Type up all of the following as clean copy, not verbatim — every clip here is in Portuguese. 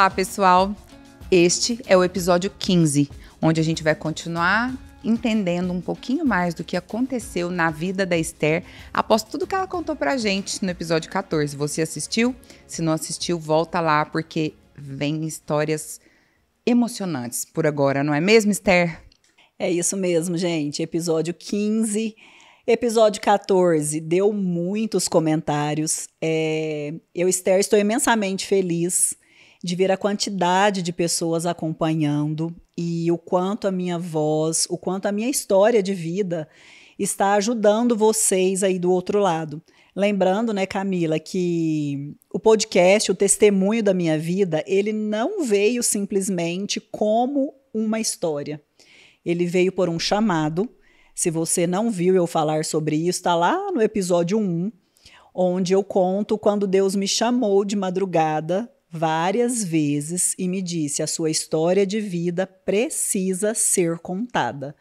Olá, pessoal! Este é o episódio 15, onde a gente vai continuar entendendo um pouquinho mais do que aconteceu na vida da Esther após tudo que ela contou pra gente no episódio 14. Você assistiu? Se não assistiu, volta lá, porque vem histórias emocionantes por agora, não é mesmo, Esther? É isso mesmo, gente. Episódio 15. Episódio 14 deu muitos comentários. Eu, Esther, estou imensamente feliz de ver a quantidade de pessoas acompanhando e o quanto a minha voz, o quanto a minha história de vida está ajudando vocês aí do outro lado. Lembrando, né, Camila, que o podcast, o testemunho da minha vida, ele não veio simplesmente como uma história. Ele veio por um chamado. Se você não viu eu falar sobre isso, está lá no episódio 1, onde eu conto quando Deus me chamou de madrugada várias vezes e me disse: a sua história de vida precisa ser contada.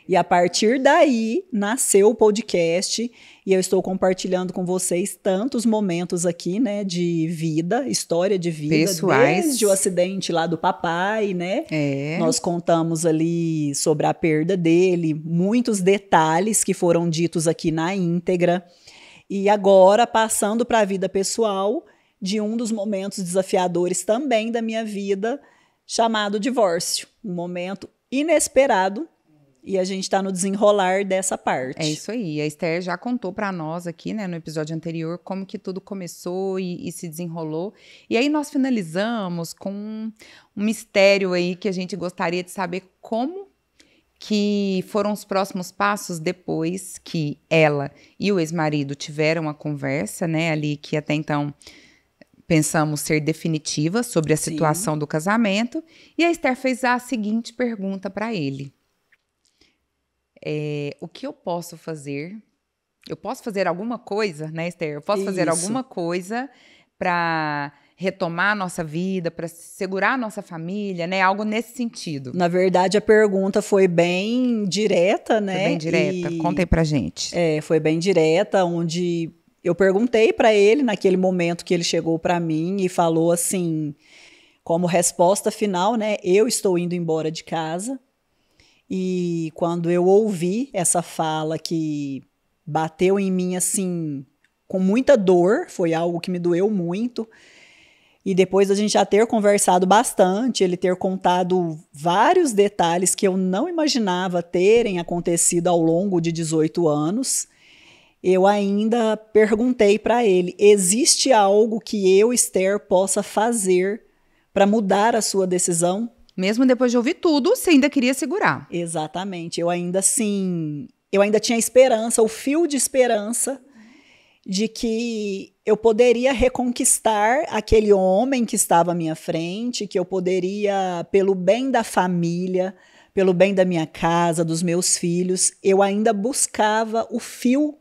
E a partir daí nasceu o podcast e eu estou compartilhando com vocês tantos momentos aqui, né, de vida, história de vida, pessoais, desde o acidente lá do papai, né? Nós contamos ali sobre a perda dele, muitos detalhes que foram ditos aqui na íntegra. E agora, passando para a vida pessoal, de um dos momentos desafiadores também da minha vida, chamado divórcio. Um momento inesperado. E a gente está no desenrolar dessa parte. É isso aí. A Esther já contou para nós aqui, né, no episódio anterior, como que tudo começou e se desenrolou. E aí nós finalizamos com um mistério aí que a gente gostaria de saber como que foram os próximos passos depois que ela e o ex-marido tiveram a conversa, né, ali que até então pensamos ser definitiva sobre a situação do casamento. E a Esther fez a seguinte pergunta para ele. O que eu posso fazer? Eu posso fazer alguma coisa, né, Esther? Eu posso fazer alguma coisa para retomar a nossa vida, para segurar a nossa família, né? Algo nesse sentido. Na verdade, a pergunta foi bem direta, né? Foi bem direta. Conta aí pra gente. Foi bem direta, onde eu perguntei para ele, naquele momento que ele chegou para mim e falou assim, como resposta final, né? Eu estou indo embora de casa. E quando eu ouvi essa fala que bateu em mim assim, com muita dor, foi algo que me doeu muito. E depois da gente já ter conversado bastante, ele ter contado vários detalhes que eu não imaginava terem acontecido ao longo de 18 anos, eu ainda perguntei para ele: existe algo que eu, Esther, possa fazer para mudar a sua decisão? Mesmo depois de ouvir tudo, você ainda queria segurar. Exatamente. Eu ainda tinha esperança, o fio de esperança de que eu poderia reconquistar aquele homem que estava à minha frente, que eu poderia, pelo bem da família, pelo bem da minha casa, dos meus filhos, eu ainda buscava o fio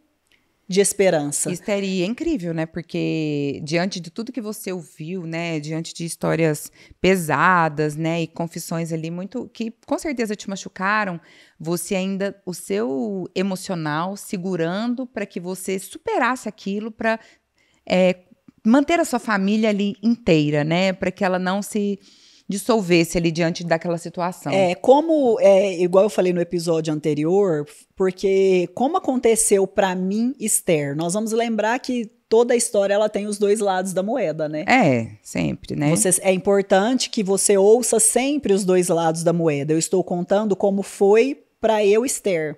de esperança. Histeria é incrível, né? Porque diante de tudo que você ouviu, né? Diante de histórias pesadas, né? E confissões ali muito que com certeza te machucaram, você ainda, o seu emocional segurando para que você superasse aquilo, para manter a sua família ali inteira, né? Para que ela não se dissolvesse ali diante daquela situação. Igual eu falei no episódio anterior, porque como aconteceu para mim, Esther, nós vamos lembrar que toda a história ela tem os dois lados da moeda, né? Sempre, né? É importante que você ouça sempre os dois lados da moeda. Eu estou contando como foi para eu, Esther.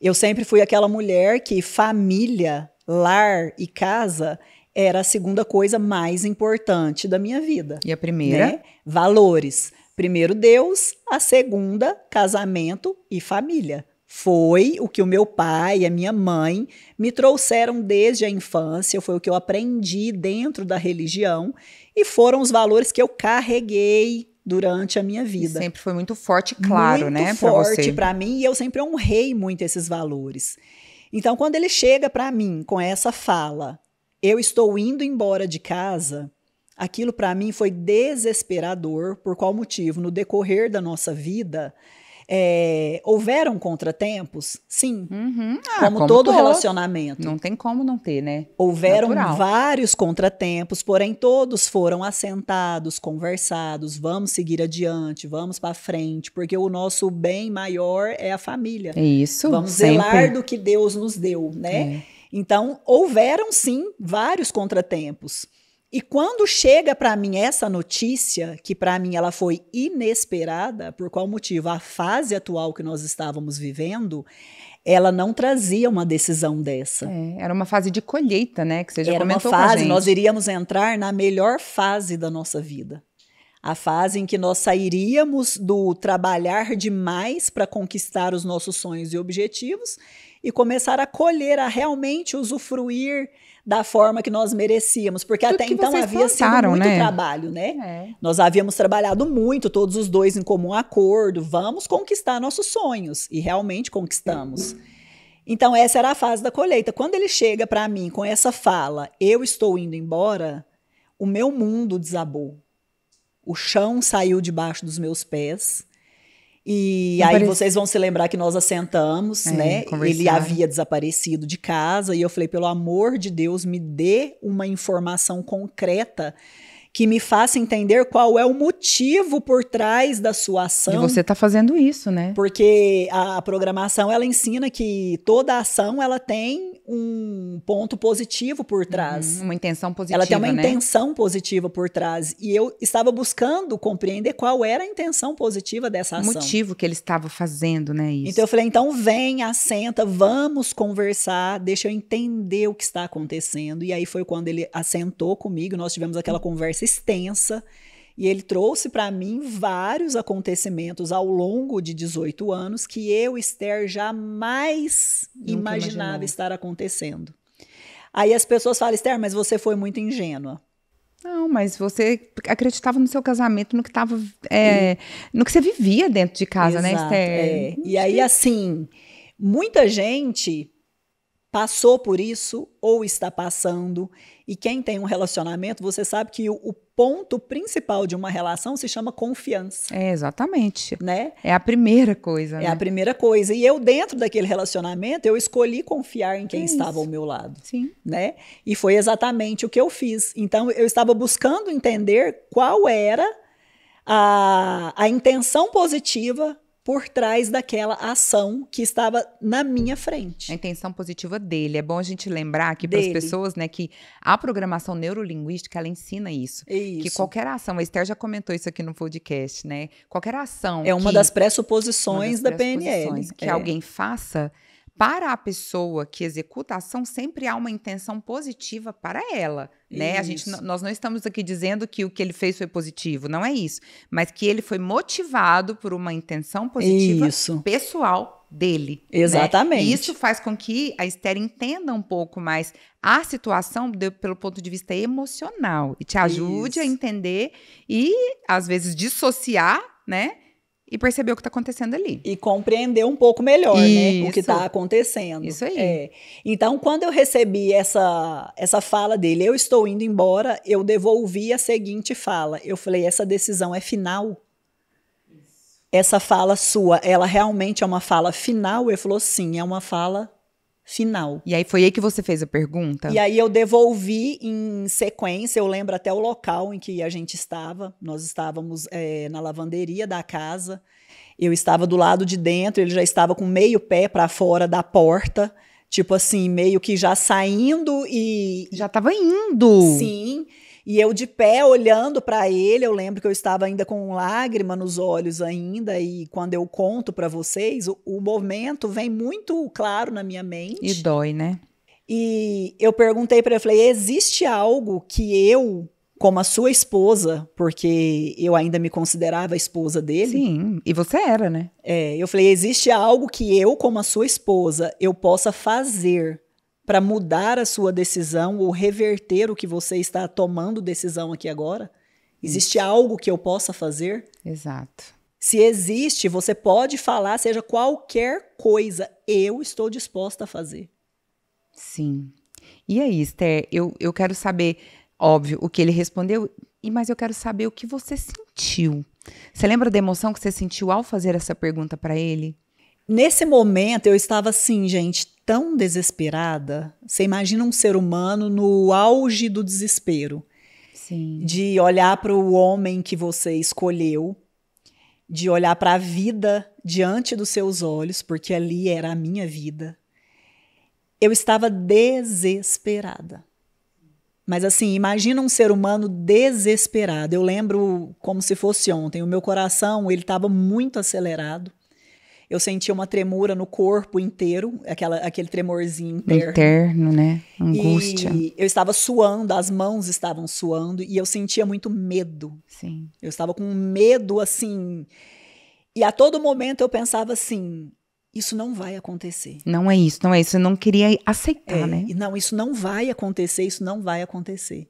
Eu sempre fui aquela mulher que família, lar e casa era a segunda coisa mais importante da minha vida. E a primeira? Né? Valores. Primeiro Deus, a segunda, casamento e família. Foi o que o meu pai e a minha mãe me trouxeram desde a infância, foi o que eu aprendi dentro da religião e foram os valores que eu carreguei durante a minha vida. E sempre foi muito forte, claro, né? Muito forte para mim e eu sempre honrei muito esses valores. Então, quando ele chega para mim com essa fala, eu estou indo embora de casa, aquilo para mim foi desesperador. Por qual motivo? No decorrer da nossa vida, Houveram contratempos? Sim. Como todo relacionamento. Não tem como não ter, né? Houveram Natural. vários contratempos, porém todos foram assentados, conversados, vamos seguir adiante, vamos para frente, porque o nosso bem maior é a família. É isso. Vamos sempre. zelar do que Deus nos deu, né? Então, houveram sim vários contratempos. E quando chega para mim essa notícia, que para mim ela foi inesperada, por qual motivo? A fase atual que nós estávamos vivendo, ela não trazia uma decisão dessa. Era uma fase de colheita, né? Que você já comentou Era uma fase, com a gente. nós iríamos entrar na melhor fase da nossa vida. A fase em que nós sairíamos do trabalhar demais para conquistar os nossos sonhos e objetivos e começar a colher, a realmente usufruir da forma que nós merecíamos, porque Tudo até que então vocês havia plantaram, sido muito né? trabalho, né? Nós havíamos trabalhado muito, todos os dois em comum acordo, vamos conquistar nossos sonhos, e realmente conquistamos. Então essa era a fase da colheita. Quando ele chega para mim com essa fala, eu estou indo embora, o meu mundo desabou. O chão saiu debaixo dos meus pés. E aí vocês vão se lembrar que nós assentamos, né? Ele havia desaparecido de casa e eu falei, pelo amor de Deus, me dê uma informação concreta que me faça entender qual é o motivo por trás da sua ação. E você está fazendo isso, né? Porque a programação, ela ensina que toda ação, ela tem um ponto positivo por trás. Uma intenção positiva, ela tem uma né? intenção positiva por trás. E eu estava buscando compreender qual era a intenção positiva dessa ação. O motivo que ele estava fazendo, né? Isso. Então eu falei, então vem, assenta, vamos conversar, deixa eu entender o que está acontecendo. E aí foi quando ele assentou comigo, nós tivemos aquela conversa extensa, e ele trouxe para mim vários acontecimentos ao longo de 18 anos que eu, Esther, jamais imaginava estar acontecendo. Aí as pessoas falam, Esther, mas você foi muito ingênua. Não, mas você acreditava no seu casamento, no que estava, no que você vivia dentro de casa, Exato, né, Esther? E aí, assim, muita gente passou por isso ou está passando. E quem tem um relacionamento, você sabe que o ponto principal de uma relação se chama confiança. Exatamente. Né? É a primeira coisa. É a primeira coisa. E eu, dentro daquele relacionamento, eu escolhi confiar em quem estava ao meu lado. Sim. Né? E foi exatamente o que eu fiz. Então, eu estava buscando entender qual era a intenção positiva por trás daquela ação que estava na minha frente. A intenção positiva dele. É bom a gente lembrar aqui para as pessoas, né, que a programação neurolinguística, ela ensina isso. Que qualquer ação, a Esther já comentou isso aqui no podcast, né? Qualquer ação é uma das pressuposições da PNL. Que alguém faça, para a pessoa que executa a ação, sempre há uma intenção positiva para ela, né? Nós não estamos aqui dizendo que o que ele fez foi positivo, não é isso. Mas que ele foi motivado por uma intenção positiva pessoal dele. Exatamente. Né? E isso faz com que a Esther entenda um pouco mais a situação pelo ponto de vista emocional e te ajude a entender e, às vezes, dissociar, né? E perceber o que está acontecendo ali. E compreender um pouco melhor, né? O que está acontecendo. Isso aí. Então, quando eu recebi essa fala dele, eu estou indo embora, eu devolvi a seguinte fala. Eu falei, essa decisão é final? Essa fala sua, ela realmente é uma fala final? Ele falou, sim, é uma fala final. E aí foi aí que você fez a pergunta? E aí eu devolvi em sequência, eu lembro até o local em que a gente estava. Nós estávamos na lavanderia da casa. Eu estava do lado de dentro, ele já estava com meio pé para fora da porta. Tipo assim, meio que já saindo e... Já estava indo! Sim. E eu de pé olhando para ele, eu lembro que eu estava ainda com lágrima nos olhos ainda, e quando eu conto para vocês, o movimento vem muito claro na minha mente. E dói, né? E eu perguntei para ele, falei, existe algo que eu, como a sua esposa, porque eu ainda me considerava a esposa dele. Sim, e você era, né? Eu falei, existe algo que eu, como a sua esposa, eu possa fazer para mudar a sua decisão ou reverter o que você está tomando decisão aqui agora? Existe algo que eu possa fazer? Exato. Se existe, você pode falar, seja qualquer coisa, eu estou disposta a fazer. Sim. E aí, Esther, eu quero saber, óbvio, o que ele respondeu, mas eu quero saber o que você sentiu. Você lembra da emoção que você sentiu ao fazer essa pergunta para ele? Nesse momento, eu estava assim, gente, tão desesperada. Você imagina um ser humano no auge do desespero. Sim. De olhar para o homem que você escolheu, de olhar para a vida diante dos seus olhos, porque ali era a minha vida. Eu estava desesperada. Mas assim, imagina um ser humano desesperado. Eu lembro como se fosse ontem. O meu coração, ele estava muito acelerado. Eu sentia uma tremura no corpo inteiro, aquele tremorzinho interno. Interno, né? Angústia. E eu estava suando, as mãos estavam suando, e eu sentia muito medo. Sim. Eu estava com medo, assim. E a todo momento eu pensava assim: isso não vai acontecer. Não é isso, não é isso. Eu não queria aceitar, né? E não, isso não vai acontecer, isso não vai acontecer.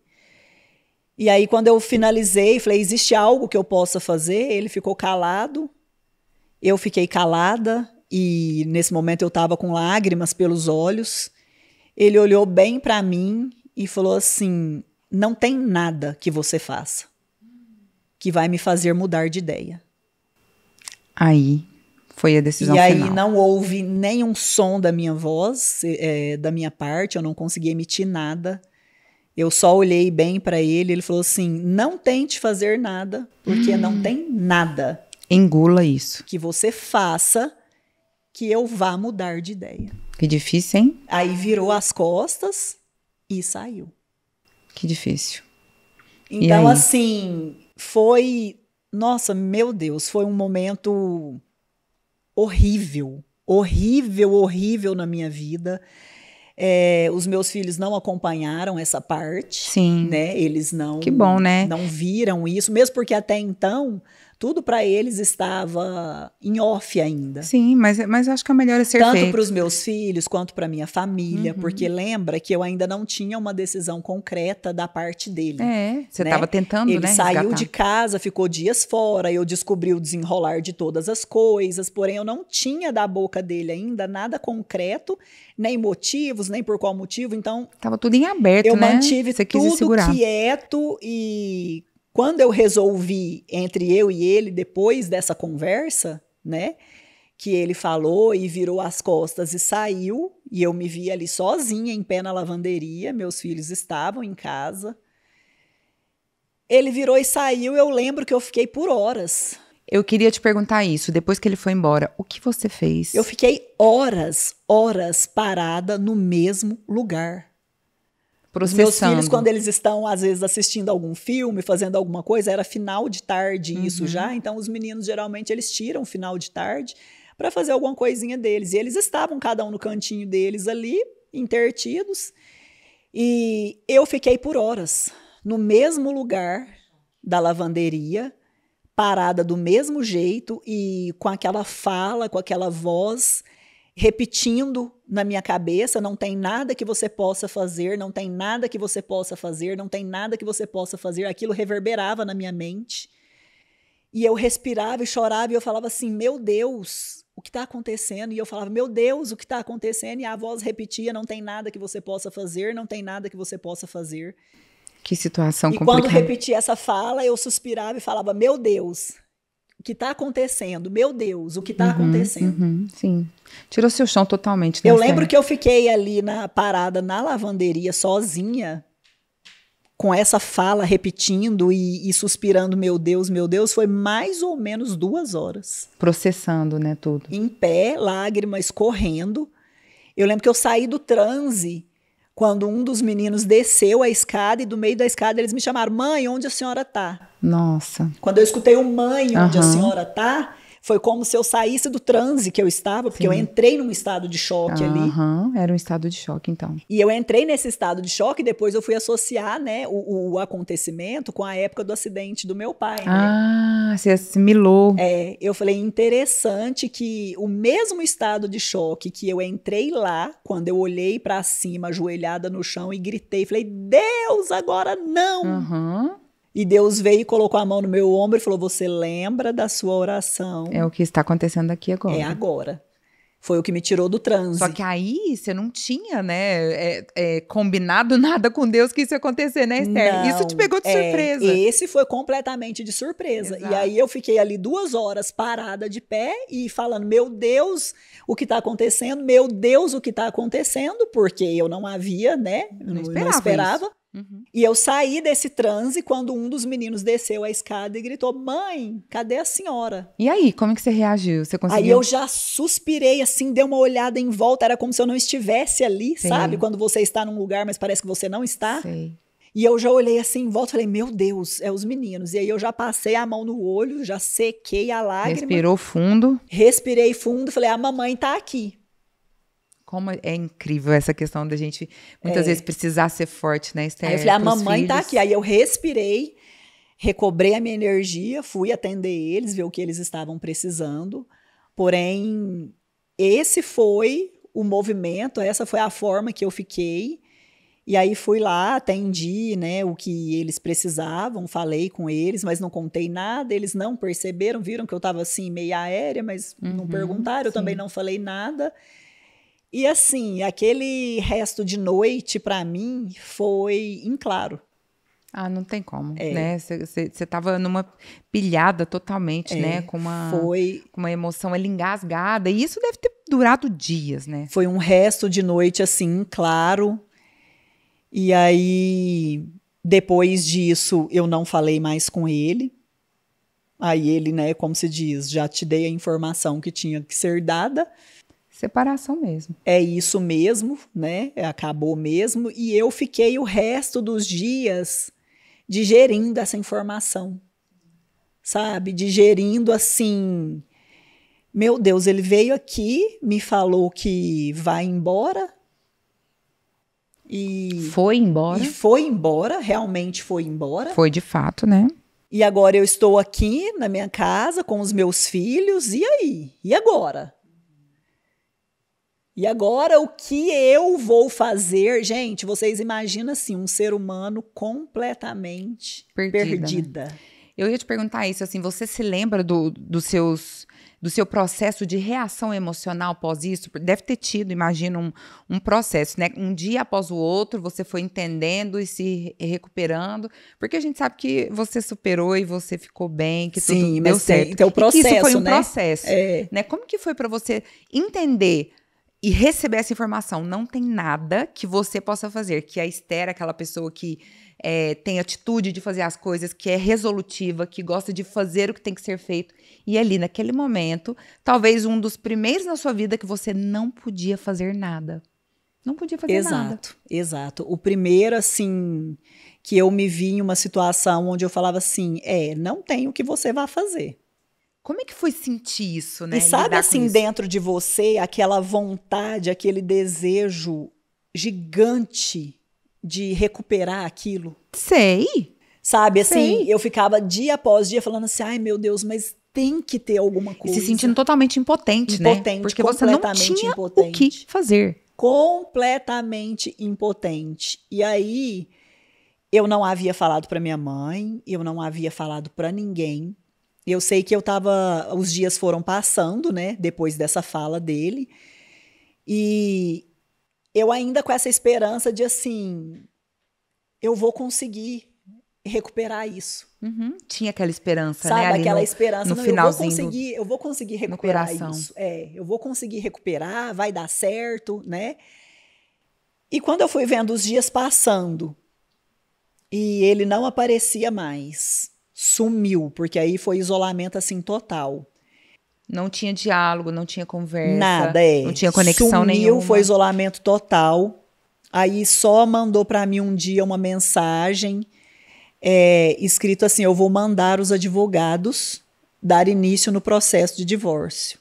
E aí, quando eu finalizei, falei: existe algo que eu possa fazer? Ele ficou calado. Eu fiquei calada e nesse momento eu estava com lágrimas pelos olhos. Ele olhou bem para mim e falou assim: não tem nada que você faça que vai me fazer mudar de ideia. Aí foi a decisão final. E final. aí não houve nenhum som da minha voz, da minha parte, eu não consegui emitir nada. Eu só olhei bem para ele, ele falou assim: não tente fazer nada, porque não tem nada. Engula isso. Que você faça que eu vá mudar de ideia. Que difícil, hein? Aí virou as costas e saiu. Que difícil. Então, assim, foi... Nossa, meu Deus, foi um momento horrível. Horrível, horrível na minha vida. Os meus filhos não acompanharam essa parte. Sim. Né? Eles não... Que bom, né? Não viram isso, mesmo porque até então... Tudo para eles estava em off ainda. Sim, mas acho que é melhor ser feito. Tanto para os meus filhos quanto para minha família, porque lembra que eu ainda não tinha uma decisão concreta da parte dele. Você estava tentando, ele né? Ele saiu resgatar. de casa, ficou dias fora, eu descobri o desenrolar de todas as coisas, porém eu não tinha da boca dele ainda nada concreto, nem motivos, nem por qual motivo, então... Tava tudo em aberto, eu né? mantive tudo quieto e... Quando eu resolvi, entre eu e ele, depois dessa conversa, né, que ele falou e virou as costas e saiu, e eu me vi ali sozinha, em pé na lavanderia, meus filhos estavam em casa. Ele virou e saiu, eu lembro que eu fiquei por horas. Eu queria te perguntar isso, depois que ele foi embora, o que você fez? Eu fiquei horas parada no mesmo lugar. Os meus filhos, quando eles estão, às vezes, assistindo algum filme, fazendo alguma coisa, era final de tarde isso já, então os meninos, geralmente, eles tiram o final de tarde para fazer alguma coisinha deles. E eles estavam, cada um no cantinho deles ali, intertidos, e eu fiquei por horas no mesmo lugar da lavanderia, parada do mesmo jeito e com aquela fala, com aquela voz... repetindo na minha cabeça: não tem nada que você possa fazer, não tem nada que você possa fazer, não tem nada que você possa fazer. Aquilo reverberava na minha mente. E eu respirava e chorava e eu falava assim: meu Deus, o que está acontecendo? E eu falava: meu Deus, o que está acontecendo? E a voz repetia: não tem nada que você possa fazer, não tem nada que você possa fazer. Que situação complicada. E quando repetia essa fala, eu suspirava e falava: meu Deus, o que está acontecendo? Meu Deus, o que está acontecendo? Sim. Tirou seu chão totalmente. Eu lembro que eu fiquei ali parada na lavanderia sozinha, com essa fala repetindo e suspirando: meu Deus, foi mais ou menos 2 horas. Processando, né, tudo. Em pé, lágrimas correndo. Eu lembro que eu saí do transe quando um dos meninos desceu a escada e do meio da escada eles me chamaram: mãe, onde a senhora tá? Nossa. Quando eu escutei o mãe, onde a senhora tá, foi como se eu saísse do transe que eu estava, porque eu entrei num estado de choque ali. Era um estado de choque, então. E eu entrei nesse estado de choque e depois eu fui associar, né, o acontecimento com a época do acidente do meu pai. Né? Você assimilou. Eu falei: interessante que o mesmo estado de choque que eu entrei lá, quando eu olhei para cima, ajoelhada no chão e gritei, falei: Deus, agora não! E Deus veio e colocou a mão no meu ombro e falou: você lembra da sua oração? É o que está acontecendo aqui agora. É agora. Foi o que me tirou do transe. Só que aí você não tinha, né, combinado nada com Deus que isso ia acontecer, né, Esther? Não, Isso te pegou de surpresa. Esse foi completamente de surpresa. Exato. E aí eu fiquei ali 2 horas parada de pé e falando, meu Deus, o que está acontecendo? Meu Deus, o que está acontecendo? Porque eu não havia, né? Não Não esperava. Uhum. E eu saí desse transe quando um dos meninos desceu a escada e gritou, mãe, cadê a senhora? E aí, como que você reagiu? Você conseguiu? Aí eu já suspirei, assim, dei uma olhada em volta, era como se eu não estivesse ali, Sei. sabe? Quando você está num lugar, mas parece que você não está. Sei. E eu já olhei assim em volta e falei, meu Deus, é os meninos. E aí eu já passei a mão no olho, já sequei a lágrima. Respirou fundo. Respirei fundo, falei, a mamãe tá aqui. Como é incrível essa questão da gente muitas vezes precisar ser forte, né, Esther? Aí eu falei, a pros mamãe tá filhos. aqui. Aí eu respirei, recobrei a minha energia, fui atender eles, ver o que eles estavam precisando. Porém, esse foi o movimento, essa foi a forma que eu fiquei. E aí fui lá, atendi, né, o que eles precisavam, falei com eles, mas não contei nada, eles não perceberam, viram que eu estava assim, meio aérea, mas não perguntaram, eu também não falei nada. E assim, aquele resto de noite, para mim, foi em claro. Ah, não tem como, né? Você estava numa pilhada totalmente, né? Com uma emoção ali engasgada. E isso deve ter durado dias, né? Foi um resto de noite, assim, claro. E aí, depois disso, eu não falei mais com ele. Aí ele, né, como se diz, já te dei a informação que tinha que ser dada. Separação mesmo. É isso mesmo, né? Acabou mesmo. E eu fiquei o resto dos dias digerindo essa informação, sabe? Digerindo assim, meu Deus, ele veio aqui, me falou que vai embora. E foi embora. E foi embora, realmente foi embora. Foi de fato, né? E agora eu estou aqui na minha casa com os meus filhos, e aí? E agora? E agora o que eu vou fazer? Gente, vocês imaginam assim, um ser humano completamente perdida. Né? Eu ia te perguntar isso, assim, você se lembra do seu processo de reação emocional após isso? Deve ter tido, imagino, um processo, né? Um dia após o outro, você foi entendendo e se recuperando, porque a gente sabe que você superou e você ficou bem, que tudo deu certo. Tem o processo, e que isso foi um né? processo, né? Como que foi para você entender e receber essa informação? Não tem nada que você possa fazer, que a Esther, aquela pessoa que tem atitude de fazer as coisas, que é resolutiva, que gosta de fazer o que tem que ser feito. E ali, naquele momento, talvez um dos primeiros na sua vida que você não podia fazer nada. Não podia fazer nada. Exato. O primeiro, assim, que eu me vi em uma situação onde eu falava assim, não tem o que você vai fazer. Como é que foi sentir isso, né? E sabe assim, dentro de você, aquela vontade, aquele desejo gigante de recuperar aquilo? Sei. Sabe, assim, eu ficava dia após dia falando assim, ai meu Deus, mas tem que ter alguma coisa. E se sentindo totalmente impotente, né? Porque você não tinha o que fazer. Completamente impotente. E aí, eu não havia falado para minha mãe, eu não havia falado para ninguém. Eu sei que os dias foram passando, né, depois dessa fala dele, e eu ainda com essa esperança de assim, eu vou conseguir recuperar isso. Uhum. Tinha aquela esperança, sabe, né? Ali aquela esperança, no não, finalzinho eu vou conseguir recuperar isso. Eu vou conseguir recuperar, vai dar certo, né? E quando eu fui vendo os dias passando, e ele não aparecia mais, sumiu, porque aí foi isolamento assim total. Não tinha diálogo, não tinha conversa. Nada, não tinha conexão nenhuma. Foi isolamento total. Aí só mandou para mim um dia uma mensagem escrito assim, eu vou mandar os advogados dar início no processo de divórcio.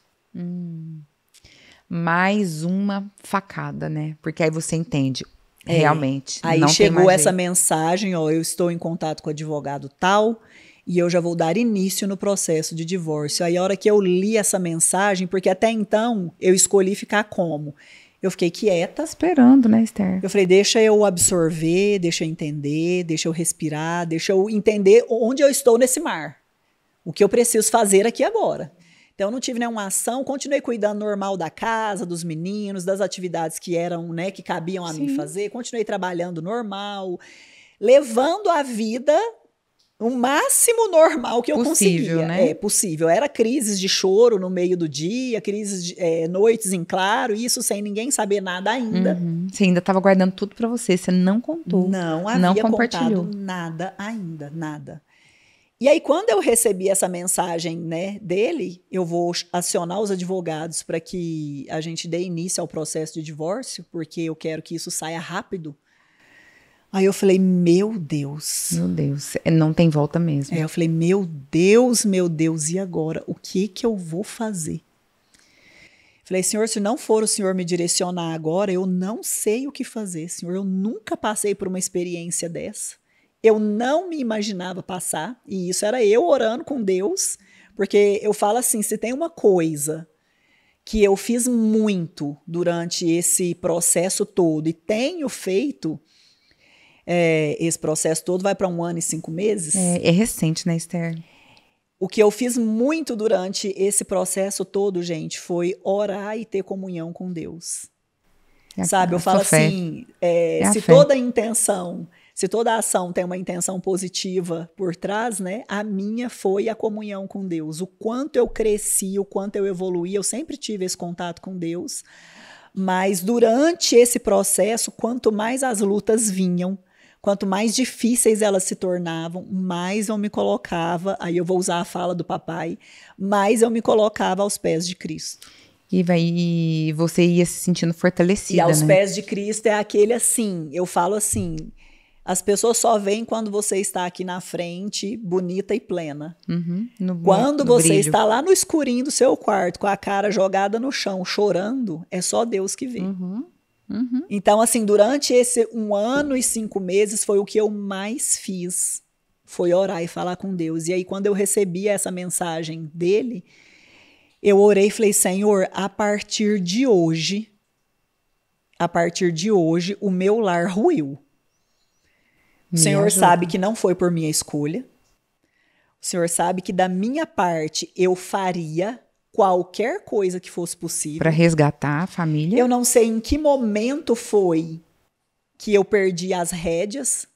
Mais uma facada, né? Porque aí você entende, realmente. Aí não chegou tem mais essa jeito. mensagem, ó, eu estou em contato com o advogado tal, e eu já vou dar início no processo de divórcio. Aí a hora que eu li essa mensagem, porque até então eu escolhi ficar como? Eu fiquei quieta. Esperando, né, Esther? Eu falei, deixa eu absorver, deixa eu entender, deixa eu respirar, deixa eu entender onde eu estou nesse mar. O que eu preciso fazer aqui agora. Então, eu não tive nenhuma ação, continuei cuidando normal da casa, dos meninos, das atividades que eram, né, que cabiam a mim fazer, continuei trabalhando normal, levando a vida o máximo normal que eu conseguia. Né? É possível. Era crises de choro no meio do dia, crises de noites em claro, isso sem ninguém saber nada ainda. Você ainda estava guardando tudo para você não contou. Não havia contado nada ainda, nada. E aí, quando eu recebi essa mensagem, né, dele, eu vou acionar os advogados para que a gente dê início ao processo de divórcio, porque eu quero que isso saia rápido. Aí eu falei, meu Deus. Meu Deus, não tem volta mesmo. Eu falei, meu Deus, e agora? O que eu vou fazer? Falei, Senhor, se não for o Senhor me direcionar agora, eu não sei o que fazer, Senhor. Eu nunca passei por uma experiência dessa. Eu não me imaginava passar, e isso era eu orando com Deus, porque eu falo assim, se tem uma coisa que eu fiz muito durante esse processo todo, e tenho feito, esse processo todo vai para 1 ano e 5 meses. É recente, né, Esther? O que eu fiz muito durante esse processo todo, gente, foi orar e ter comunhão com Deus. Sabe, eu falo assim, se toda intenção... Se toda ação tem uma intenção positiva por trás, né? A minha foi a comunhão com Deus. O quanto eu cresci, o quanto eu evoluí, eu sempre tive esse contato com Deus. Mas durante esse processo, quanto mais as lutas vinham, quanto mais difíceis elas se tornavam, mais eu me colocava, aí eu vou usar a fala do papai, mais eu me colocava aos pés de Cristo. E você ia se sentindo fortalecida, e aos né? pés de Cristo é aquele assim, eu falo assim... As pessoas só veem quando você está aqui na frente, bonita e plena. Quando você brilho. está lá no escurinho do seu quarto, com a cara jogada no chão, chorando, é só Deus que vê. Então, assim, durante esse 1 ano e 5 meses, foi o que eu mais fiz. Foi orar e falar com Deus. E aí, quando eu recebi essa mensagem dele, eu orei e falei, Senhor, a partir de hoje, o meu lar ruiu. O Senhor sabe que não foi por minha escolha. O Senhor sabe que da minha parte eu faria qualquer coisa que fosse possível. Para resgatar a família. Eu não sei em que momento foi que eu perdi as rédeas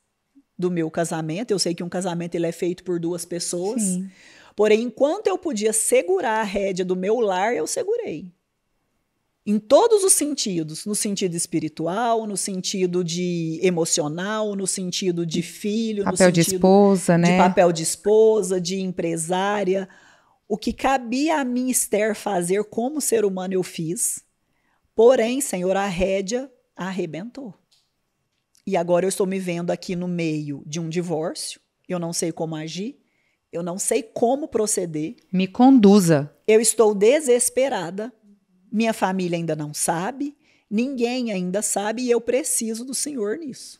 do meu casamento. Eu sei que um casamento ele é feito por 2 pessoas. Sim. Porém, enquanto eu podia segurar a rédea do meu lar, eu segurei. Em todos os sentidos, no sentido espiritual, no sentido de emocional, no sentido de filho, papel no sentido de esposa, né? De papel de esposa, de empresária. O que cabia a mim, Esther, fazer como ser humano eu fiz. Porém, Senhor, a rédea arrebentou. E agora eu estou me vendo aqui no meio de um divórcio. Eu não sei como agir. Eu não sei como proceder. Me conduza. Eu estou desesperada. Minha família ainda não sabe, ninguém ainda sabe e eu preciso do Senhor nisso.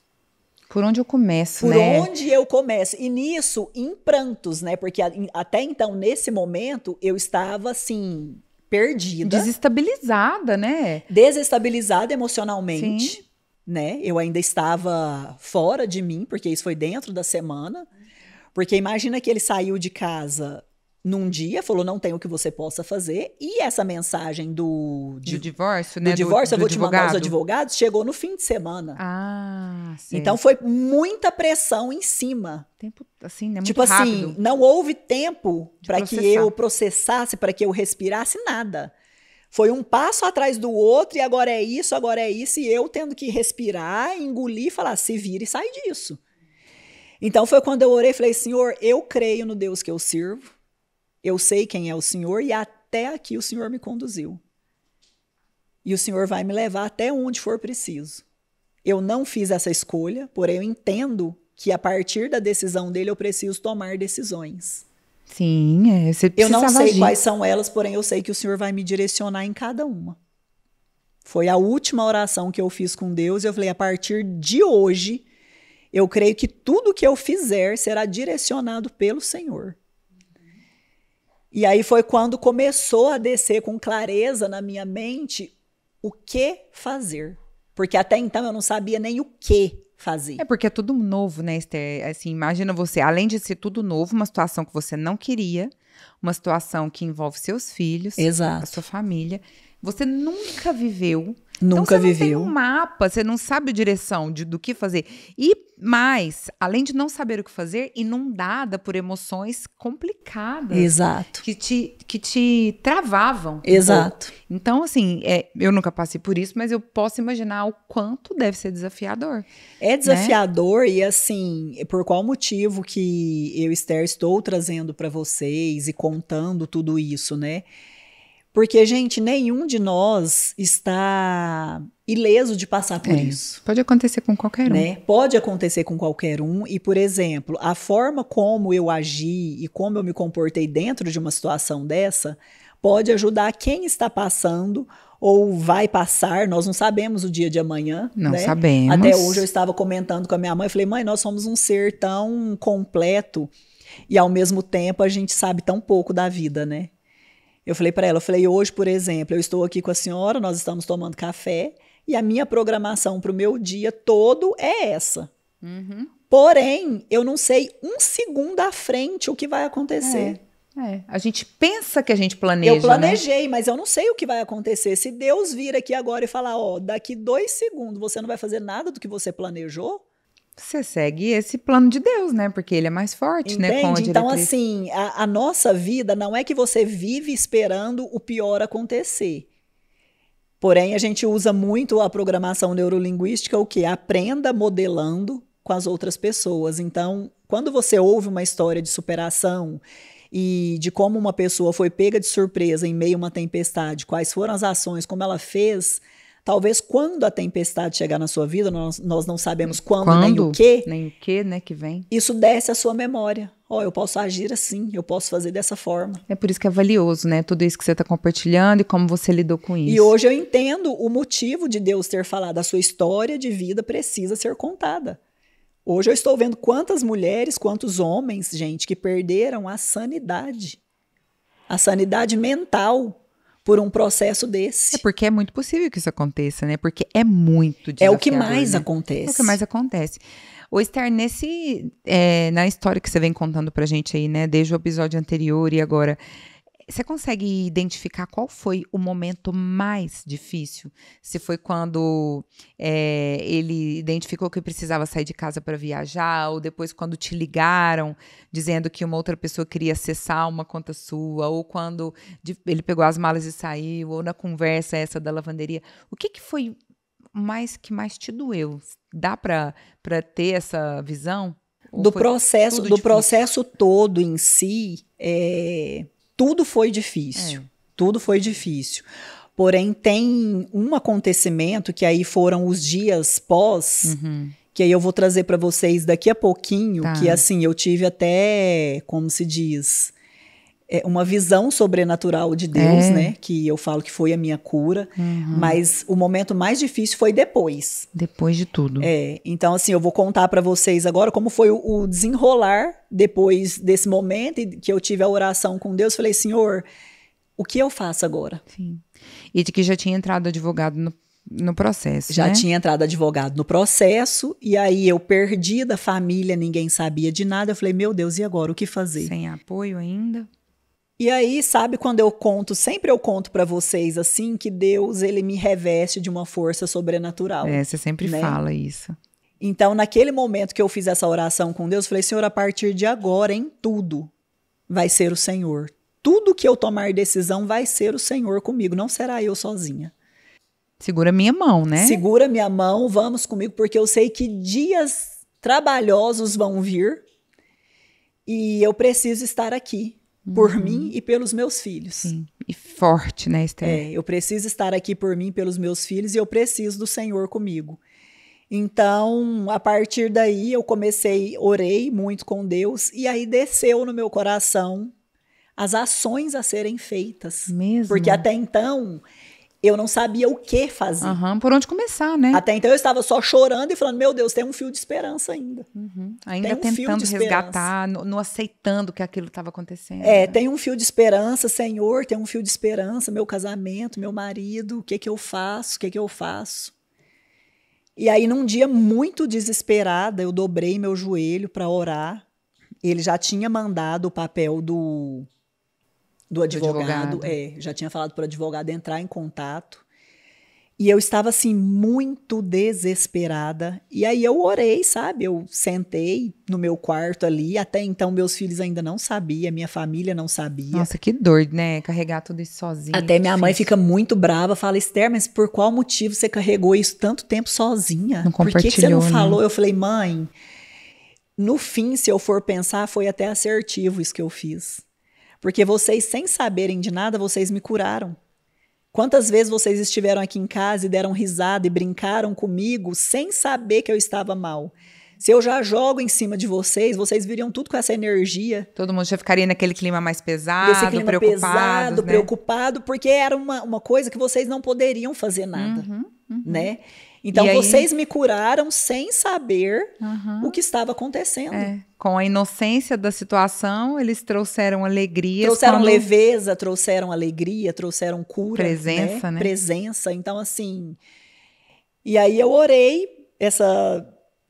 Por onde eu começo, né? Por onde eu começo. E nisso, em prantos, né? Porque até então, nesse momento, eu estava, assim, perdida. Desestabilizada, né? Desestabilizada emocionalmente, Sim. Né? Eu ainda estava fora de mim, porque isso foi dentro da semana. Porque imagina que ele saiu de casa... Num dia, falou, não tem o que você possa fazer. E essa mensagem do divórcio, né? Do divórcio, eu vou te mandar os advogado. Advogados, chegou no fim de semana. Certo. Então, foi muita pressão em cima. Tempo, assim, né? Muito tipo rápido. assim, não houve tempo para que processar. eu processasse, para que eu respirasse, nada. Foi um passo atrás do outro, e agora é isso, e eu tendo que respirar, engolir e falar, se vira e sai disso. Então, foi quando eu orei e falei, Senhor, eu creio no Deus que eu sirvo. Eu sei quem é o Senhor e até aqui o Senhor me conduziu. E o Senhor vai me levar até onde for preciso. Eu não fiz essa escolha, porém eu entendo que a partir da decisão dele eu preciso tomar decisões. Sim, você eu não sei agir. Quais são elas, porém eu sei que o Senhor vai me direcionar em cada uma. Foi a última oração que eu fiz com Deus e eu falei, a partir de hoje, eu creio que tudo que eu fizer será direcionado pelo Senhor. E aí foi quando começou a descer com clareza na minha mente o que fazer. Porque até então eu não sabia nem o que fazer. É porque é tudo novo, né, Esther? Assim, imagina você, além de ser tudo novo, uma situação que você não queria, uma situação que envolve seus filhos, Exato. a sua família. Você nunca viveu. Nunca então, você viveu. não tem um mapa, você não sabe a direção do que fazer. E mais, além de não saber o que fazer, inundada por emoções complicadas. Exato. Que te travavam. Exato. Então, assim, eu nunca passei por isso, mas eu posso imaginar o quanto deve ser desafiador. É desafiador, né? E assim, por qual motivo que eu, Esther, estou trazendo para vocês e contando tudo isso, né? Porque, gente, nenhum de nós está ileso de passar por isso. Pode acontecer com qualquer um. Né? Pode acontecer com qualquer um. E, por exemplo, a forma como eu agi e como eu me comportei dentro de uma situação dessa pode ajudar quem está passando ou vai passar. Nós não sabemos o dia de amanhã. Não né? sabemos. Até hoje eu estava comentando com a minha mãe. Falei, mãe, nós somos um ser tão completo e, ao mesmo tempo, a gente sabe tão pouco da vida, né? Eu falei para ela, hoje, por exemplo, eu estou aqui com a senhora, nós estamos tomando café e a minha programação para o meu dia todo é essa. Uhum. Porém, eu não sei um segundo à frente o que vai acontecer. A gente pensa que a gente planeja, eu planejei, né? mas eu não sei o que vai acontecer. Se Deus vir aqui agora e falar, daqui 2 segundos você não vai fazer nada do que você planejou, você segue esse plano de Deus, né? Porque ele é mais forte, entende? né? Com a diretriz. Então, assim, a nossa vida não é que você vive esperando o pior acontecer. Porém, a gente usa muito a programação neurolinguística, o quê? Aprenda modelando com as outras pessoas. Então, quando você ouve uma história de superação e de como uma pessoa foi pega de surpresa em meio a uma tempestade, quais foram as ações, como ela fez... Talvez quando a tempestade chegar na sua vida, nós não sabemos quando nem o quê. Nem o quê, né, que vem. Isso desce à sua memória. Eu posso agir assim, eu posso fazer dessa forma. É por isso que é valioso, né? Tudo isso que você está compartilhando e como você lidou com isso. E hoje eu entendo o motivo de Deus ter falado. A sua história de vida precisa ser contada. Hoje eu estou vendo quantas mulheres, quantos homens, gente, que perderam a sanidade mental, por um processo desse. É porque é muito possível que isso aconteça, né? Porque é muito desafiador. É o que mais acontece. É o que mais acontece. Ô, Esther, na história que você vem contando pra gente aí, né? Desde o episódio anterior e agora, você consegue identificar qual foi o momento mais difícil? Se foi quando ele identificou que precisava sair de casa para viajar, ou depois quando te ligaram dizendo que uma outra pessoa queria acessar uma conta sua, ou quando ele pegou as malas e saiu, ou na conversa essa da lavanderia. O que foi que mais te doeu? Dá para ter essa visão? Do processo todo em si, tudo foi difícil. Tudo foi difícil. Porém, tem um acontecimento que aí foram os dias pós, que aí eu vou trazer para vocês daqui a pouquinho, que assim, eu tive até, como se diz, uma visão sobrenatural de Deus, né? Que eu falo que foi a minha cura. Mas o momento mais difícil foi depois. Depois de tudo. Então, assim, eu vou contar para vocês agora como foi o desenrolar depois desse momento que eu tive a oração com Deus. Falei, Senhor, o que eu faço agora? Sim. E de que já tinha entrado advogado no processo, Já né? tinha entrado advogado no processo, e aí eu perdi da família, ninguém sabia de nada. Eu falei, meu Deus, e agora? O que fazer? Sem apoio ainda? E aí, sabe, quando eu conto, sempre eu conto para vocês, assim, que Deus, ele me reveste de uma força sobrenatural. Você sempre fala isso. Então, naquele momento que eu fiz essa oração com Deus, eu falei, Senhor, a partir de agora, em tudo, vai ser o Senhor. Tudo que eu tomar decisão vai ser o Senhor comigo, não será eu sozinha. Segura minha mão, né? Segura minha mão, vamos comigo, porque eu sei que dias trabalhosos vão vir e eu preciso estar aqui. Por mim e pelos meus filhos. Sim, e forte, né, Esther? Eu preciso estar aqui por mim e pelos meus filhos e eu preciso do Senhor comigo. Então, a partir daí, orei muito com Deus e aí desceu no meu coração as ações a serem feitas. Mesmo? Porque até então, eu não sabia o que fazer. Por onde começar, né? Até então eu estava só chorando e falando, meu Deus, tem um fio de esperança ainda. Ainda tentando resgatar, não aceitando que aquilo estava acontecendo. Tem um fio de esperança, Senhor, tem um fio de esperança, meu casamento, meu marido, o que eu faço, E aí, num dia muito desesperada, eu dobrei meu joelho para orar. Ele já tinha mandado o papel do advogado. Já tinha falado para o advogado entrar em contato. E eu estava, assim, muito desesperada. E aí eu orei, sabe? Eu sentei no meu quarto ali. Até então, meus filhos ainda não sabiam, minha família não sabia. Nossa, que dor, né? Carregar tudo isso sozinha. Até minha mãe fica muito brava. Fala, Esther, mas por qual motivo você carregou isso tanto tempo sozinha? Não compartilhou, por que você não né? falou? Eu falei, mãe, no fim, se eu for pensar, foi até assertivo isso que eu fiz. Porque vocês, sem saberem de nada, vocês me curaram. Quantas vezes vocês estiveram aqui em casa e deram risada e brincaram comigo sem saber que eu estava mal? Se eu já jogo em cima de vocês, vocês viriam tudo com essa energia. Todo mundo já ficaria naquele clima mais pesado, Desse clima pesado, né? preocupado, porque era uma coisa que vocês não poderiam fazer nada, né? Então, vocês me curaram sem saber o que estava acontecendo. Com a inocência da situação, eles trouxeram alegria. Trouxeram leveza, trouxeram alegria, trouxeram cura. Presença, né? Presença. Então, assim... E aí eu orei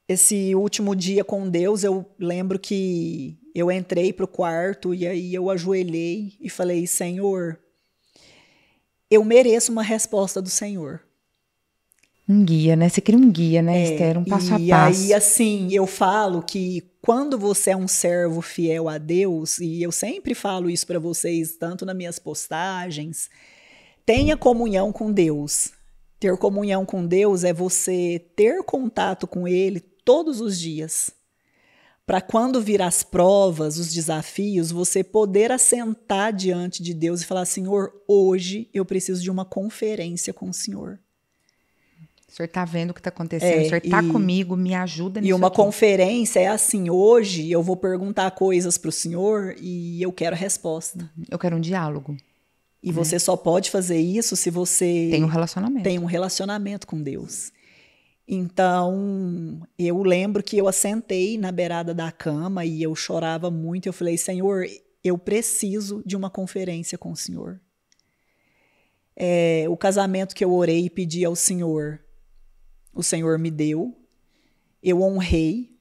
esse último dia com Deus. Eu lembro que eu entrei pro quarto e aí eu ajoelhei e falei, Senhor, eu mereço uma resposta do Senhor. Um guia, né? Você queria um guia, né, Esther? Um passo a passo. E aí, assim, eu falo que quando você é um servo fiel a Deus, e eu sempre falo isso para vocês, tanto nas minhas postagens, tenha comunhão com Deus. Ter comunhão com Deus é você ter contato com Ele todos os dias. Para quando vir as provas, os desafios, você poder assentar diante de Deus e falar, Senhor, hoje eu preciso de uma conferência com o Senhor. O senhor está vendo o que está acontecendo, o senhor está comigo, me ajuda nisso. E uma aqui. conferência é assim, hoje eu vou perguntar coisas para o senhor e eu quero a resposta. Eu quero um diálogo. E você só pode fazer isso se você tem um relacionamento com Deus. Então, eu lembro que eu assentei na beirada da cama e eu chorava muito. Eu falei, Senhor, eu preciso de uma conferência com o Senhor. O casamento que eu orei e pedi ao Senhor, o Senhor me deu, eu honrei,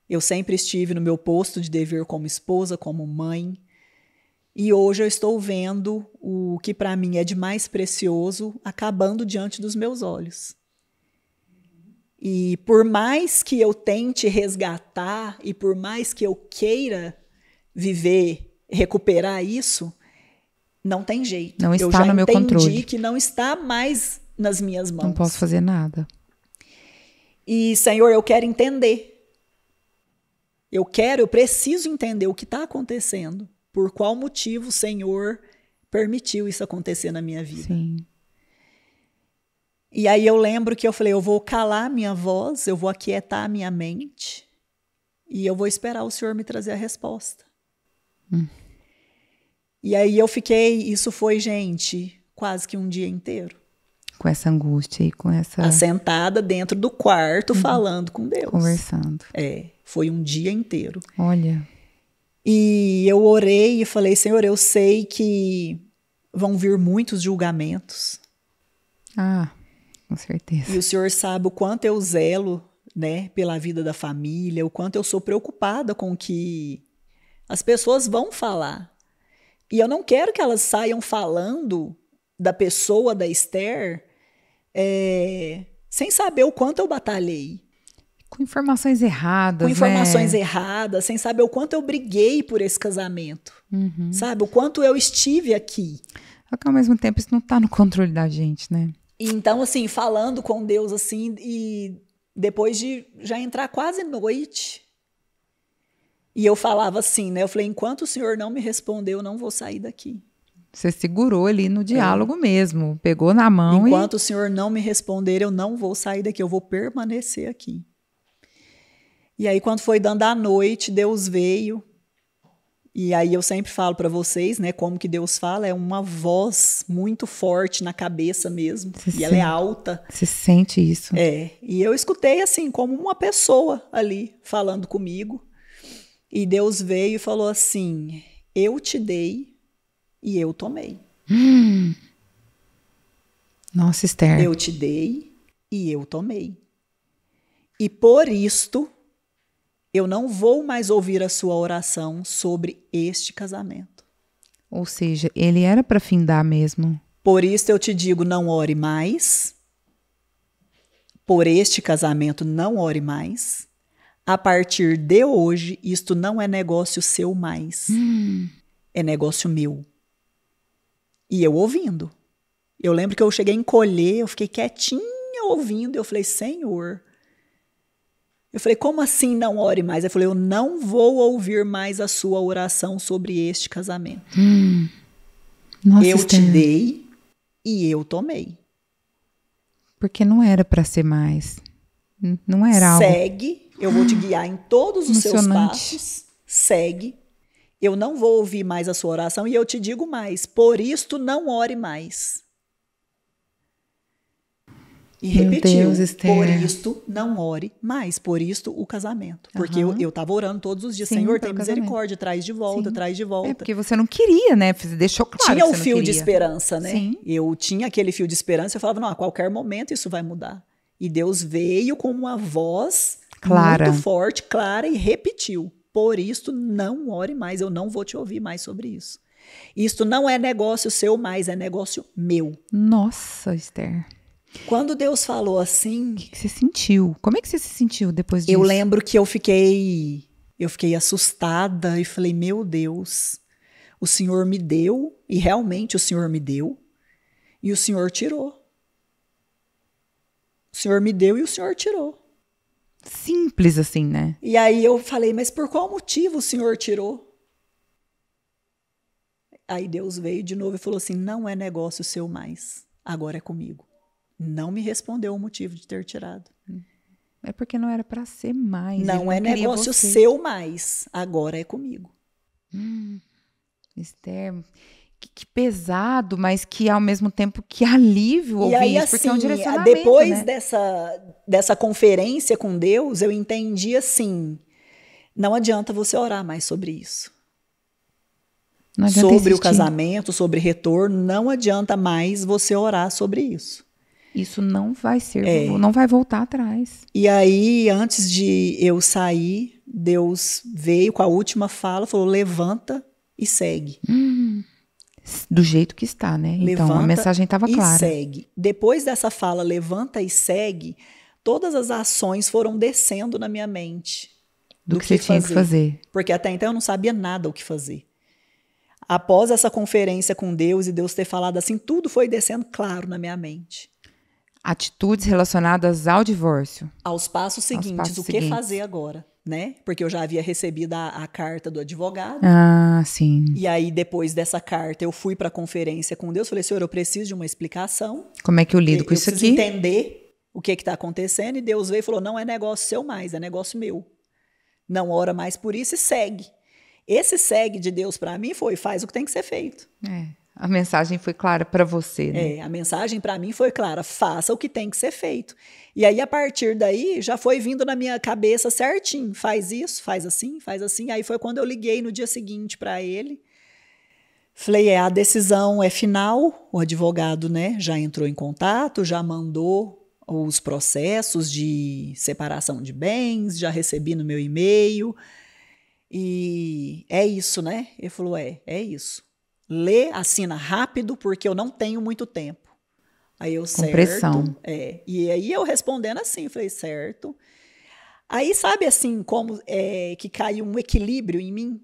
eu sempre estive no meu posto de dever como esposa, como mãe, e hoje eu estou vendo o que para mim é de mais precioso acabando diante dos meus olhos. E por mais que eu tente resgatar e por mais que eu queira viver, recuperar isso, não tem jeito. Não está no meu controle. Eu já entendi que não está mais nas minhas mãos. Não posso fazer nada. E, Senhor, eu quero entender. Eu preciso entender o que está acontecendo. Por qual motivo o Senhor permitiu isso acontecer na minha vida. Sim. E aí eu lembro que eu falei, eu vou calar a minha voz, eu vou aquietar a minha mente e eu vou esperar o Senhor me trazer a resposta. E aí eu fiquei, isso foi, gente, quase que um dia inteiro. Com essa angústia e com essa... Assentada dentro do quarto, falando com Deus. Conversando. Foi um dia inteiro. Olha. E eu orei e falei, Senhor, eu sei que vão vir muitos julgamentos. Com certeza. E o Senhor sabe o quanto eu zelo, né, pela vida da família, o quanto eu sou preocupada com o que as pessoas vão falar. E eu não quero que elas saiam falando da pessoa da Esther sem saber o quanto eu batalhei. Com informações erradas, Com informações erradas, sem saber o quanto eu briguei por esse casamento. Sabe? O quanto eu estive aqui. Só que ao mesmo tempo isso não está no controle da gente, né? Então, assim, falando com Deus, assim, e depois de já entrar quase noite, e eu falava assim, né? Eu falei, enquanto o Senhor não me responder, eu não vou sair daqui. Você segurou ali no diálogo mesmo, pegou na mão enquanto o Senhor não me responder, eu não vou sair daqui, eu vou permanecer aqui. E aí, quando foi dando a noite, Deus veio. E aí eu sempre falo para vocês, né, como que Deus fala, é uma voz muito forte na cabeça mesmo, ela é alta. Você sente isso? E eu escutei assim, como uma pessoa ali falando comigo, e Deus veio e falou assim, eu te dei e eu tomei. Nossa, Esther. Eu te dei e eu tomei. E por isto, eu não vou mais ouvir a sua oração sobre este casamento. Ou seja, ele era para findar mesmo. Por isso eu te digo, não ore mais. Por este casamento, não ore mais. A partir de hoje, isto não é negócio seu mais. É negócio meu. E eu ouvindo. Eu lembro que eu cheguei a encolher, eu fiquei quietinha ouvindo. Eu falei, Senhor. Eu falei, como assim não ore mais? Eu falei, eu não vou ouvir mais a sua oração sobre este casamento. Nossa, Eu te Esther, dei e eu tomei. porque não era para ser mais. Não era algo Segue, eu vou te guiar em todos os seus emocionante. passos. Segue. Eu não vou ouvir mais a sua oração e eu te digo mais. Por isto, não ore mais. E Meu repetiu, Deus, Esther. por isto, não ore mais. Por isto, o casamento. Porque eu estava orando todos os dias. Sim, Senhor, pelo tem misericórdia, traz de volta, Sim. traz de volta. É porque você não queria, né? Deixou claro Tinha que o você não fio de queria. esperança, né? Sim. Eu tinha aquele fio de esperança. Eu falava, não, a qualquer momento isso vai mudar. E Deus veio com uma voz Clara. muito forte, clara, e repetiu. Por isto, não ore mais. Eu não vou te ouvir mais sobre isso. Isto não é negócio seu mais, é negócio meu. Nossa, Esther. Quando Deus falou assim, O que você sentiu? Como é que você se sentiu depois disso? eu lembro que eu fiquei assustada e falei, meu Deus, o Senhor me deu, e realmente o Senhor me deu, e o Senhor tirou. O Senhor me deu e o Senhor tirou. Simples assim, né? E aí eu falei, mas por qual motivo o Senhor tirou? Aí Deus veio de novo e falou assim, não é negócio seu mais, agora é comigo. Não me respondeu o motivo de ter tirado. É porque não era para ser mais. Não ele é queria negócio você. seu mais, agora é comigo. Esther, que pesado, mas que ao mesmo tempo que alívio E ouvir aí, isso, porque é um assim, direcionamento, depois né? dessa conferência com Deus, eu entendi assim, não adianta você orar mais sobre isso. Não adianta Sobre o insistir. casamento, sobre retorno, não adianta mais você orar sobre isso. Isso não vai ser, não vai voltar atrás. E aí, antes de eu sair, Deus veio com a última fala, falou, levanta e segue. Do jeito que está, né? Então, a Levanta mensagem estava e clara. segue. Depois dessa fala, levanta e segue, todas as ações foram descendo na minha mente. Do que você tinha que fazer. Porque até então eu não sabia nada o que fazer. Após essa conferência com Deus e Deus ter falado assim, tudo foi descendo claro na minha mente. Atitudes relacionadas ao divórcio. Aos passos seguintes, passos o que seguintes. fazer agora, né? Porque eu já havia recebido a carta do advogado. Ah, sim. E aí, depois dessa carta, eu fui para a conferência com Deus. Falei, Senhor, eu preciso de uma explicação. Como é que eu lido com Eu isso preciso aqui? entender o que está acontecendo. E Deus veio e falou, não é negócio seu mais, é negócio meu. Não ora mais por isso e segue. Esse segue de Deus para mim foi, faz o que tem que ser feito. A mensagem foi clara para você, né? A mensagem para mim foi clara, faça o que tem que ser feito. E aí, a partir daí, já foi vindo na minha cabeça certinho, faz isso, faz assim, faz assim. Aí foi quando eu liguei no dia seguinte para ele. Falei, a decisão é final, o advogado, né, já entrou em contato, já mandou os processos de separação de bens, já recebi no meu e-mail. E é isso, né? Ele falou, é isso. Lê, assina rápido, porque eu não tenho muito tempo. Aí eu, certo. Pressão. E aí eu respondendo assim, falei, certo. Aí sabe assim, como que caiu um equilíbrio em mim?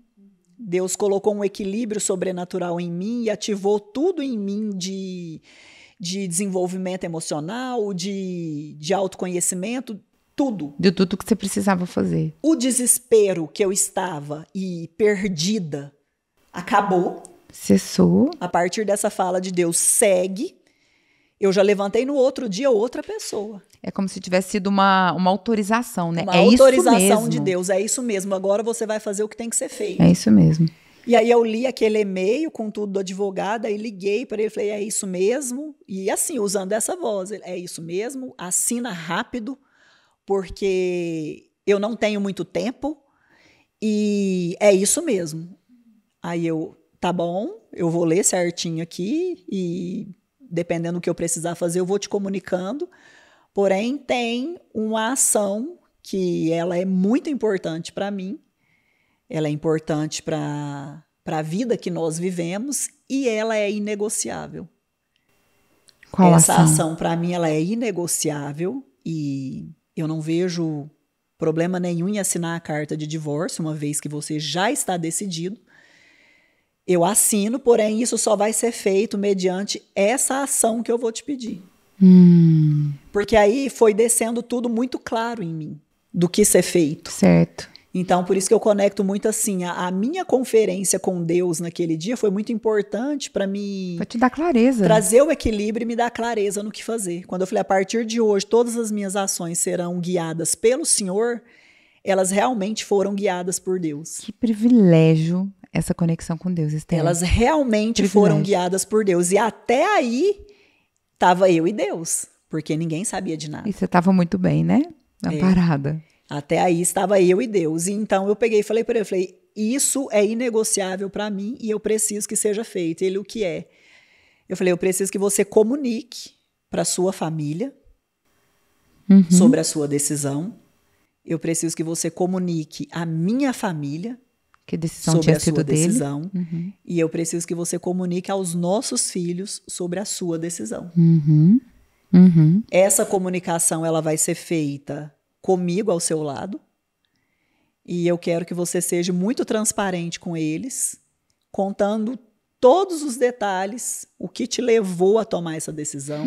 Deus colocou um equilíbrio sobrenatural em mim e ativou tudo em mim de desenvolvimento emocional, de autoconhecimento, tudo. De tudo que você precisava fazer. O desespero que eu estava e perdida acabou. Cessou. A partir dessa fala de Deus, segue. Eu já levantei no outro dia outra pessoa. É como se tivesse sido uma autorização, né? Uma é autorização isso mesmo. de Deus, é isso mesmo. Agora você vai fazer o que tem que ser feito. É isso mesmo. E aí eu li aquele e-mail com tudo do advogado, aí liguei para ele e falei, é isso mesmo? E assim, usando essa voz, é isso mesmo? Assina rápido, porque eu não tenho muito tempo e é isso mesmo. Aí eu, tá bom, eu vou ler certinho aqui e dependendo do que eu precisar fazer, eu vou te comunicando. Porém, tem uma ação que ela é muito importante para mim. Ela é importante para para a vida que nós vivemos e ela é inegociável. Qual Essa ação? ação, para mim, ela é inegociável e eu não vejo problema nenhum em assinar a carta de divórcio, uma vez que você já está decidido. Eu assino, porém isso só vai ser feito mediante essa ação que eu vou te pedir. Porque aí foi descendo tudo muito claro em mim, do que ser feito. Certo. Então, por isso que eu conecto muito assim, a minha conferência com Deus naquele dia foi muito importante para me Vai te dar clareza. trazer o equilíbrio e me dar clareza no que fazer. Quando eu falei, a partir de hoje, todas as minhas ações serão guiadas pelo Senhor, elas realmente foram guiadas por Deus. Que privilégio essa conexão com Deus, Esther. Elas realmente Privilégio. foram guiadas por Deus. E até aí, estava eu e Deus, porque ninguém sabia de nada. E você estava muito bem, né? Amparada. Até aí estava eu e Deus. E então eu peguei e falei para ele, eu falei, isso é inegociável para mim e eu preciso que seja feito. Ele, o que é? Eu falei, eu preciso que você comunique para sua família sobre a sua decisão. Eu preciso que você comunique à minha família Que decisão sobre tinha a sua sido dele. decisão. E eu preciso que você comunique aos nossos filhos sobre a sua decisão. Essa comunicação ela vai ser feita comigo ao seu lado. E eu quero que você seja muito transparente com eles, contando todos os detalhes, o que te levou a tomar essa decisão,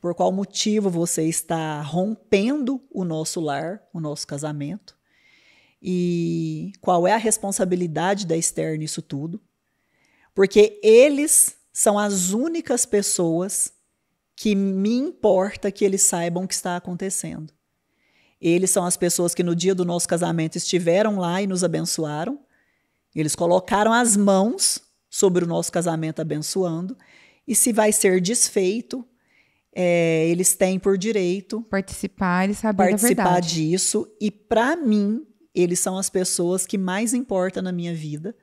por qual motivo você está rompendo o nosso lar, o nosso casamento, e qual é a responsabilidade da Esther nisso tudo. Porque eles são as únicas pessoas que me importa que eles saibam o que está acontecendo. Eles são as pessoas que no dia do nosso casamento estiveram lá e nos abençoaram. Eles colocaram as mãos sobre o nosso casamento abençoando. E se vai ser desfeito, eles têm por direito Participar e saber da participar verdade. disso. E para mim, eles são as pessoas que mais importam na minha vida.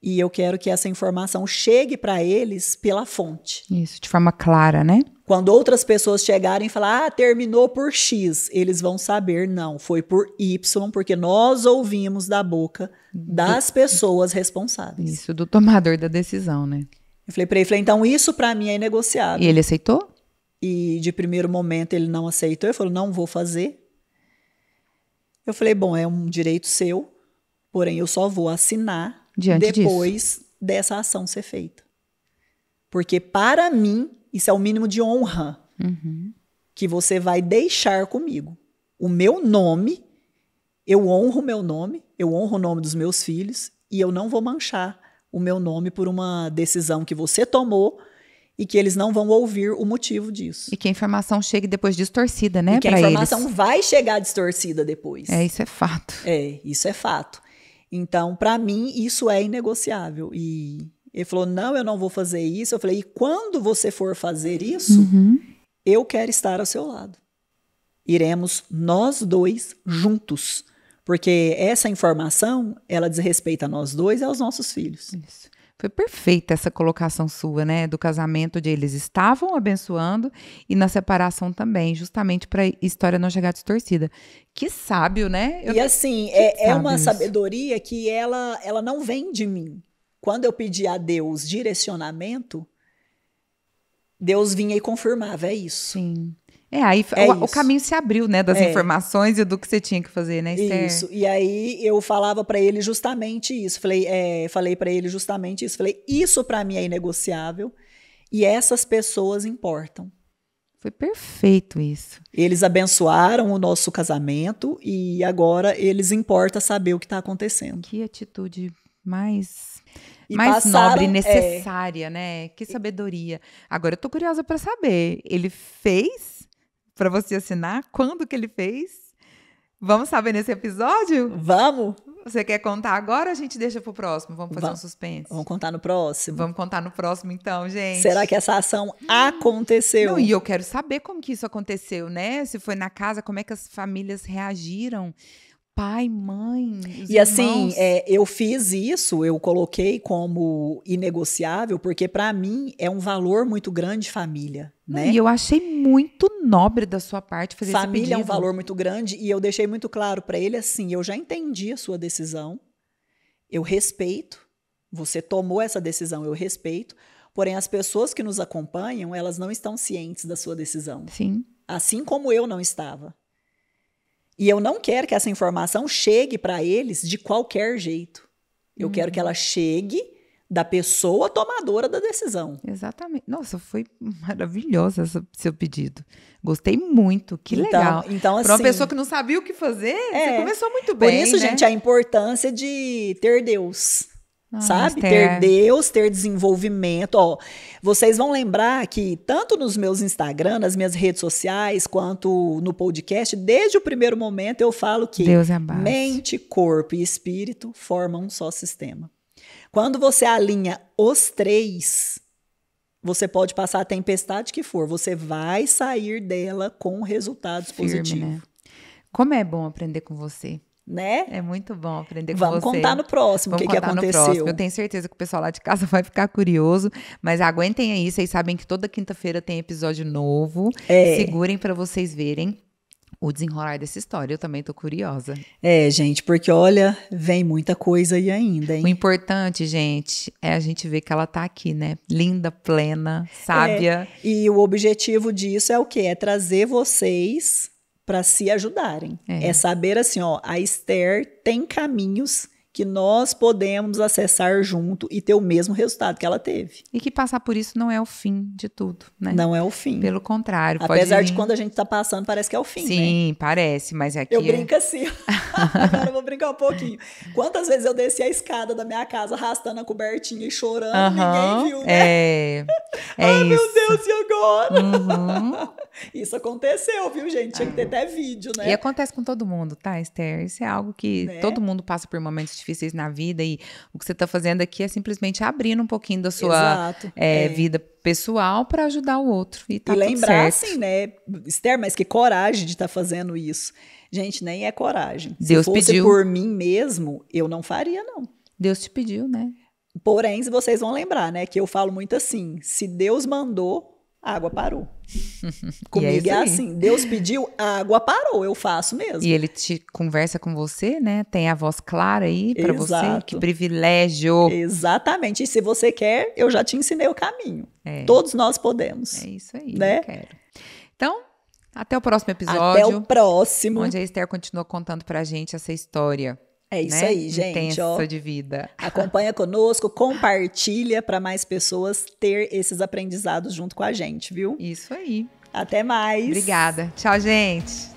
E eu quero que essa informação chegue para eles pela fonte. Isso, de forma clara, né? Quando outras pessoas chegarem e falar, terminou por X, eles vão saber, não, foi por Y, porque nós ouvimos da boca das pessoas responsáveis. Isso, do tomador da decisão, né? Eu falei para ele, então isso para mim é inegociável. E ele aceitou? E de primeiro momento ele não aceitou, ele falou, não vou fazer. Eu falei, bom, é um direito seu, porém eu só vou assinar depois dessa ação ser feita. Porque para mim, isso é o mínimo de honra que você vai deixar comigo. O meu nome, eu honro o meu nome, eu honro o nome dos meus filhos e eu não vou manchar o meu nome por uma decisão que você tomou e que eles não vão ouvir o motivo disso. E que a informação chegue depois distorcida, né? E que a pra informação eles. vai chegar distorcida depois. Isso é fato. Isso é fato. Então, para mim, isso é inegociável. E ele falou, não, eu não vou fazer isso. Eu falei, e quando você for fazer isso, eu quero estar ao seu lado. Iremos nós dois juntos. Porque essa informação, ela diz respeito a nós dois e aos nossos filhos. Isso. Foi perfeita essa colocação sua, né? Do casamento onde eles estavam abençoando e na separação também, justamente para a história não chegar distorcida. Que sábio, né? E assim, é uma sabedoria que ela não vem de mim. Quando eu pedi a Deus direcionamento, Deus vinha e confirmava, é isso. Sim. Aí o caminho se abriu, né, das informações e do que você tinha que fazer, né, Esther? Isso. E aí eu falava para ele justamente isso. Falei para ele justamente isso. Falei, isso para mim é inegociável e essas pessoas importam. Foi perfeito isso. Eles abençoaram o nosso casamento e agora eles importa saber o que está acontecendo. Que atitude mais passaram, nobre, necessária, né? Que sabedoria. Agora eu tô curiosa para saber. Ele fez para você assinar? Quando que ele fez? Vamos saber nesse episódio? Vamos! Você quer contar agora ou a gente deixa pro próximo? Vamos fazer um suspense? Vamos contar no próximo? Vamos contar no próximo então, gente. Será que essa ação aconteceu? Não, e eu quero saber como que isso aconteceu, né? Se foi na casa, como é que as famílias reagiram? Pai, mãe, os E assim, irmãos. eu fiz isso, eu coloquei como inegociável, porque para mim é um valor muito grande família, né? E eu achei muito nobre da sua parte fazer esse pedido. Família é um valor muito grande e eu deixei muito claro para ele assim, eu já entendi a sua decisão, eu respeito, Você tomou essa decisão, eu respeito. Porém, as pessoas que nos acompanham, elas não estão cientes da sua decisão. Sim. Assim como eu não estava. E eu não quero que essa informação chegue para eles de qualquer jeito. Eu quero que ela chegue da pessoa tomadora da decisão. Exatamente. Nossa, foi maravilhoso esse seu pedido. Gostei muito, que legal. Então, assim, para uma pessoa que não sabia o que fazer, você começou muito bem, por isso, né? gente, a importância de ter Deus. Sabe? Esther. Ter Deus, ter desenvolvimento. Ó, vocês vão lembrar que tanto nos meus Instagram, nas minhas redes sociais, quanto no podcast, desde o primeiro momento eu falo que Deus é a base. Mente, corpo e espírito formam um só sistema. Quando você alinha os três, você pode passar a tempestade que for, você vai sair dela com resultados positivos. Né? Como é bom aprender com você. Né? É muito bom aprender com você. Vamos contar no próximo o que aconteceu. Eu tenho certeza que o pessoal lá de casa vai ficar curioso, mas aguentem aí, vocês sabem que toda quinta-feira tem episódio novo. Segurem para vocês verem o desenrolar dessa história. Eu também tô curiosa. Gente, porque olha, vem muita coisa aí ainda, hein? O importante, gente, é a gente ver que ela tá aqui, né? Linda, plena, sábia. E o objetivo disso é o quê? É trazer vocês para se ajudarem. É saber assim, ó, a Esther tem caminhos que nós podemos acessar junto e ter o mesmo resultado que ela teve. E que passar por isso não é o fim de tudo, né? Não é o fim. Pelo contrário. Apesar de quando a gente tá passando, parece que é o fim, Sim, né? parece, mas aqui... Eu brinco assim. Agora eu vou brincar um pouquinho. Quantas vezes eu desci a escada da minha casa arrastando a cobertinha e chorando, ninguém viu, né? Ai, isso. Meu Deus, e agora? Isso aconteceu, viu, gente? Tinha que ter até vídeo, né? E acontece com todo mundo, tá, Esther? Isso é algo que todo mundo passa por momentos difíceis na vida e o que você tá fazendo aqui é simplesmente abrindo um pouquinho da sua vida pessoal para ajudar o outro. E tá lembrar, tudo certo. assim, né, Esther, mas que coragem de estar fazendo isso. Gente, nem é coragem. Deus Se fosse pediu. por mim mesmo, eu não faria, não. Deus te pediu, né? Porém, vocês vão lembrar, né, que eu falo muito assim, se Deus mandou, a água parou. Comigo é assim, Deus pediu, a água parou, eu faço mesmo. E ele te conversa com você, né? Tem a voz clara aí para você. Que privilégio. Exatamente. E se você quer, eu já te ensinei o caminho. Todos nós podemos. É isso aí, né? Eu quero. Então, até o próximo episódio. Até o próximo. Onde a Esther continua contando pra gente essa história. É isso aí, gente. Intensa de vida. Acompanha conosco, compartilha para mais pessoas ter esses aprendizados junto com a gente, viu? Isso aí. Até mais. Obrigada. Tchau, gente.